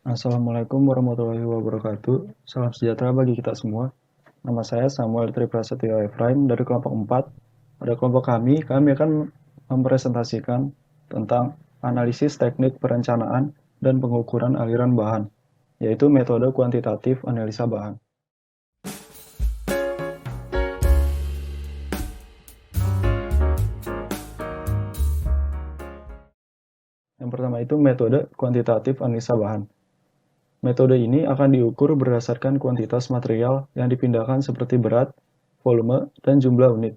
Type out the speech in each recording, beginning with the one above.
Assalamualaikum warahmatullahi wabarakatuh. Salam sejahtera bagi kita semua. Nama saya Samuel Triprasetyo Efraim dari kelompok 4. Pada kelompok kami akan mempresentasikan tentang analisis teknik perencanaan dan pengukuran aliran bahan, yaitu metode kuantitatif analisa bahan. Yang pertama itu metode kuantitatif analisa bahan. Metode ini akan diukur berdasarkan kuantitas material yang dipindahkan seperti berat, volume, dan jumlah unit.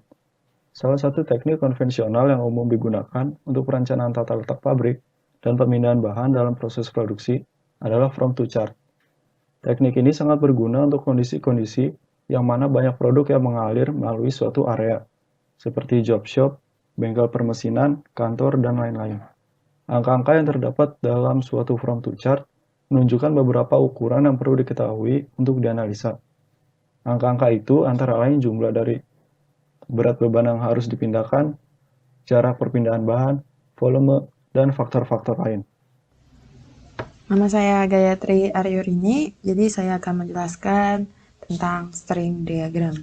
Salah satu teknik konvensional yang umum digunakan untuk perencanaan tata letak pabrik dan pemindahan bahan dalam proses produksi adalah from to chart. Teknik ini sangat berguna untuk kondisi-kondisi yang mana banyak produk yang mengalir melalui suatu area, seperti job shop, bengkel permesinan, kantor, dan lain-lain. Angka-angka yang terdapat dalam suatu from to chart menunjukkan beberapa ukuran yang perlu diketahui untuk dianalisa. Angka-angka itu antara lain jumlah dari berat beban yang harus dipindahkan, jarak perpindahan bahan, volume, dan faktor-faktor lain. Nama saya Gayatri Aryurini, jadi saya akan menjelaskan tentang string diagram.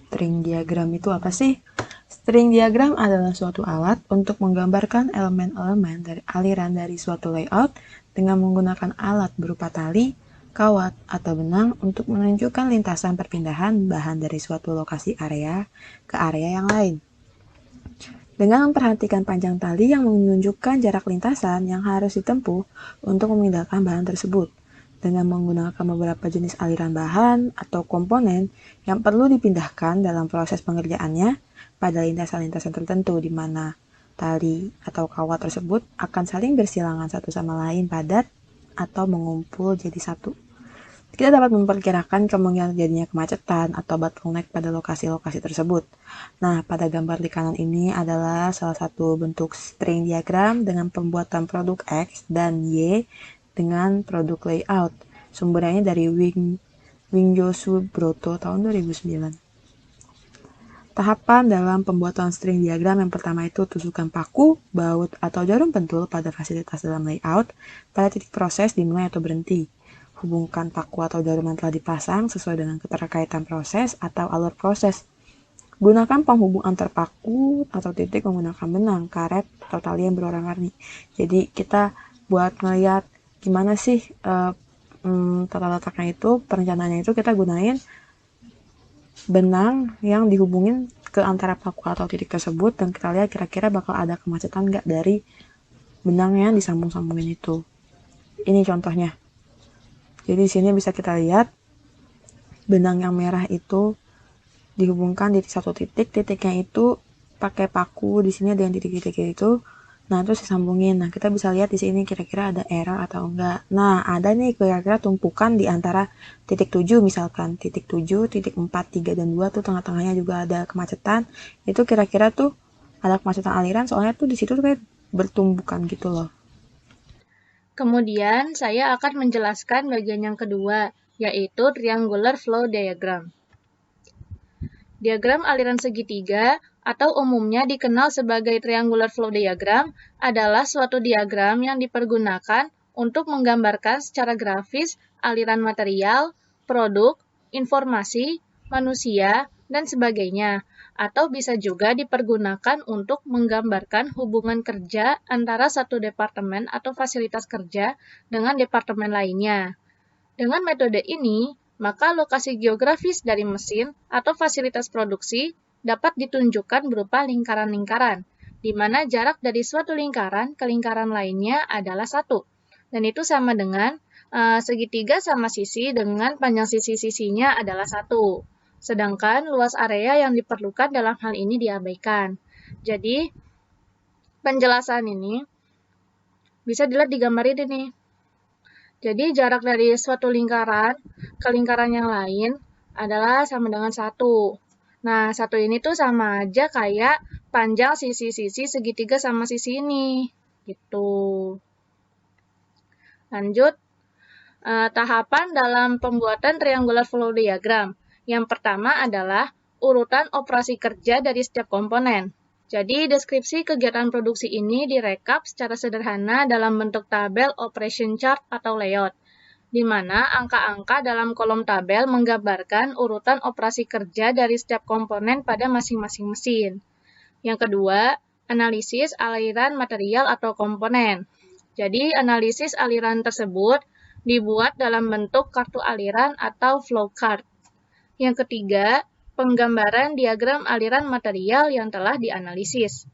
String diagram itu apa sih? String diagram adalah suatu alat untuk menggambarkan elemen-elemen dari aliran dari suatu layout dengan menggunakan alat berupa tali, kawat, atau benang untuk menunjukkan lintasan perpindahan bahan dari suatu lokasi area ke area yang lain. Dengan memperhatikan panjang tali yang menunjukkan jarak lintasan yang harus ditempuh untuk memindahkan bahan tersebut, dengan menggunakan beberapa jenis aliran bahan atau komponen yang perlu dipindahkan dalam proses pengerjaannya pada lintasan-lintasan tertentu di mana tali atau kawat tersebut akan saling bersilangan satu sama lain padat atau mengumpul jadi satu. Kita dapat memperkirakan kemungkinan terjadinya kemacetan atau bottleneck pada lokasi-lokasi tersebut. Nah, pada gambar di kanan ini adalah salah satu bentuk string diagram dengan pembuatan produk X dan Y dengan produk layout. Sumbernya dari Wingjo Subroto tahun 2009. Tahapan dalam pembuatan string diagram yang pertama itu tusukan paku, baut, atau jarum pentul pada fasilitas dalam layout pada titik proses dimulai atau berhenti. Hubungkan paku atau jarum yang telah dipasang sesuai dengan keterkaitan proses atau alur proses. Gunakan penghubung antar paku atau titik menggunakan benang, karet, atau tali yang berwarna-warni. Jadi kita buat ngeliat gimana sih tata letaknya itu, perencanaannya itu kita gunain benang yang dihubungin ke antara paku atau titik tersebut dan kita lihat kira-kira bakal ada kemacetan nggak dari benang yang disambung-sambungin itu. Ini contohnya. Jadi di sini bisa kita lihat benang yang merah itu dihubungkan di satu titik, titiknya itu pakai paku, di sini ada yang titik-titik itu. Nah, terus disambungin. Nah, kita bisa lihat di sini kira-kira ada error atau enggak. Nah, ada nih kira-kira tumpukan di antara titik 7 misalkan. Titik 7, titik 4, 3, dan 2 tuh tengah-tengahnya juga ada kemacetan. Itu kira-kira tuh ada kemacetan aliran soalnya tuh di situ tuh kayak bertumbukan gitu loh. Kemudian, saya akan menjelaskan bagian yang kedua, yaitu triangular flow diagram. Diagram aliran segitiga, atau umumnya dikenal sebagai triangular flow diagram, adalah suatu diagram yang dipergunakan untuk menggambarkan secara grafis aliran material, produk, informasi, manusia, dan sebagainya, atau bisa juga dipergunakan untuk menggambarkan hubungan kerja antara satu departemen atau fasilitas kerja dengan departemen lainnya. Dengan metode ini, maka lokasi geografis dari mesin atau fasilitas produksi dapat ditunjukkan berupa lingkaran-lingkaran, di mana jarak dari suatu lingkaran ke lingkaran lainnya adalah 1. Dan itu sama dengan segitiga sama sisi dengan panjang sisi-sisinya adalah 1. Sedangkan luas area yang diperlukan dalam hal ini diabaikan. Jadi, penjelasan ini bisa dilihat di gambar ini nih. Jadi jarak dari suatu lingkaran ke lingkaran yang lain adalah sama dengan 1. Nah, 1 ini tuh sama aja kayak panjang sisi-sisi segitiga sama sisi ini. Gitu. Lanjut, tahapan dalam pembuatan triangular flow diagram. Yang pertama adalah urutan operasi kerja dari setiap komponen. Jadi, deskripsi kegiatan produksi ini direkap secara sederhana dalam bentuk tabel operation chart atau layout. di mana angka-angka dalam kolom tabel menggambarkan urutan operasi kerja dari setiap komponen pada masing-masing mesin. Yang kedua, analisis aliran material atau komponen. Jadi, analisis aliran tersebut dibuat dalam bentuk kartu aliran atau flow chart. Yang ketiga, penggambaran diagram aliran material yang telah dianalisis.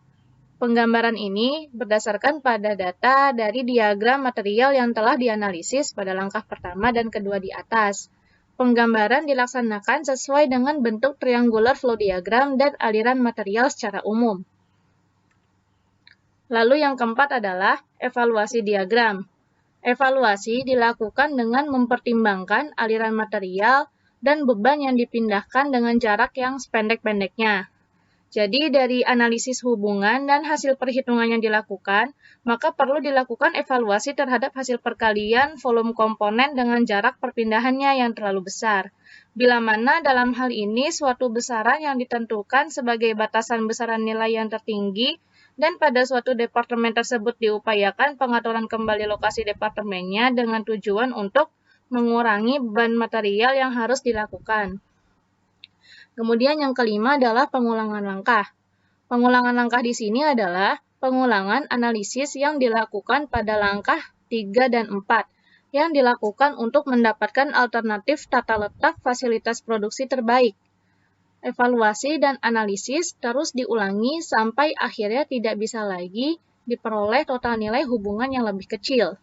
Penggambaran ini berdasarkan pada data dari diagram material yang telah dianalisis pada langkah pertama dan kedua di atas. Penggambaran dilaksanakan sesuai dengan bentuk triangular flow diagram dan aliran material secara umum. Lalu yang keempat adalah evaluasi diagram. Evaluasi dilakukan dengan mempertimbangkan aliran material dan beban yang dipindahkan dengan jarak yang sependek-pendeknya. Jadi dari analisis hubungan dan hasil perhitungan yang dilakukan, maka perlu dilakukan evaluasi terhadap hasil perkalian volume komponen dengan jarak perpindahannya yang terlalu besar. Bila mana dalam hal ini suatu besaran yang ditentukan sebagai batasan besaran nilai yang tertinggi, dan pada suatu departemen tersebut diupayakan pengaturan kembali lokasi departemennya dengan tujuan untuk mengurangi beban material yang harus dilakukan. Kemudian yang kelima adalah pengulangan langkah. Pengulangan langkah di sini adalah pengulangan analisis yang dilakukan pada langkah 3 dan 4, yang dilakukan untuk mendapatkan alternatif tata letak fasilitas produksi terbaik. Evaluasi dan analisis terus diulangi sampai akhirnya tidak bisa lagi diperoleh total nilai hubungan yang lebih kecil.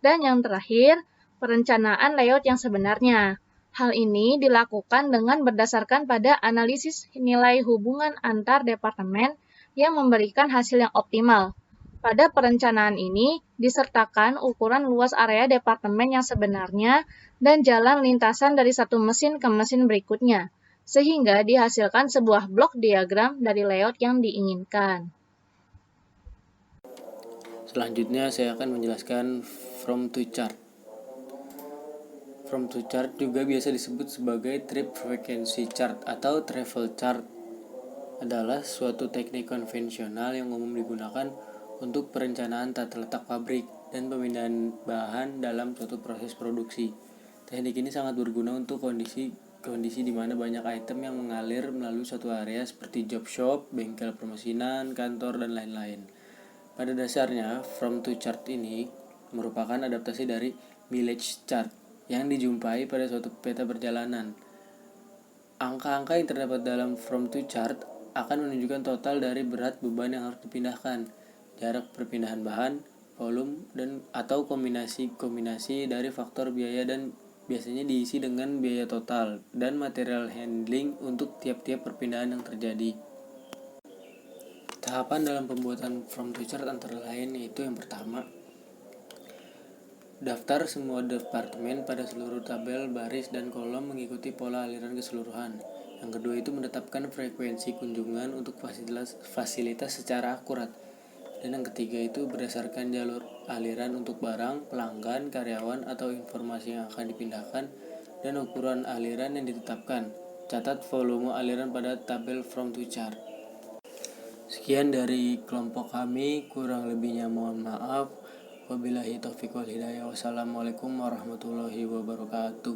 Dan yang terakhir, perencanaan layout yang sebenarnya. Hal ini dilakukan dengan berdasarkan pada analisis nilai hubungan antar departemen yang memberikan hasil yang optimal. Pada perencanaan ini disertakan ukuran luas area departemen yang sebenarnya dan jalan lintasan dari satu mesin ke mesin berikutnya, sehingga dihasilkan sebuah blok diagram dari layout yang diinginkan. Selanjutnya saya akan menjelaskan from to chart. From to chart juga biasa disebut sebagai trip frequency chart atau travel chart. Adalah suatu teknik konvensional yang umum digunakan untuk perencanaan tata letak pabrik dan pemindahan bahan dalam suatu proses produksi. Teknik ini sangat berguna untuk kondisi di mana banyak item yang mengalir melalui suatu area seperti job shop, bengkel permesinan, kantor, dan lain-lain. Pada dasarnya, from to chart ini merupakan adaptasi dari mileage chart yang dijumpai pada suatu peta perjalanan. Angka-angka yang terdapat dalam from to chart akan menunjukkan total dari berat beban yang harus dipindahkan, jarak perpindahan bahan, volume, dan atau kombinasi dari faktor biaya, dan biasanya diisi dengan biaya total dan material handling untuk tiap-tiap perpindahan yang terjadi. Tahapan dalam pembuatan from to chart antara lain yaitu yang pertama, daftar semua departemen pada seluruh tabel, baris, dan kolom mengikuti pola aliran keseluruhan. Yang kedua itu menetapkan frekuensi kunjungan untuk fasilitas secara akurat. Dan yang ketiga itu berdasarkan jalur aliran untuk barang, pelanggan, karyawan, atau informasi yang akan dipindahkan, dan ukuran aliran yang ditetapkan. Catat volume aliran pada tabel from to chart. Sekian dari kelompok kami, kurang lebihnya mohon maaf. Wabillahi taufiq wal hidayah. Wassalamualaikum warahmatullahi wabarakatuh.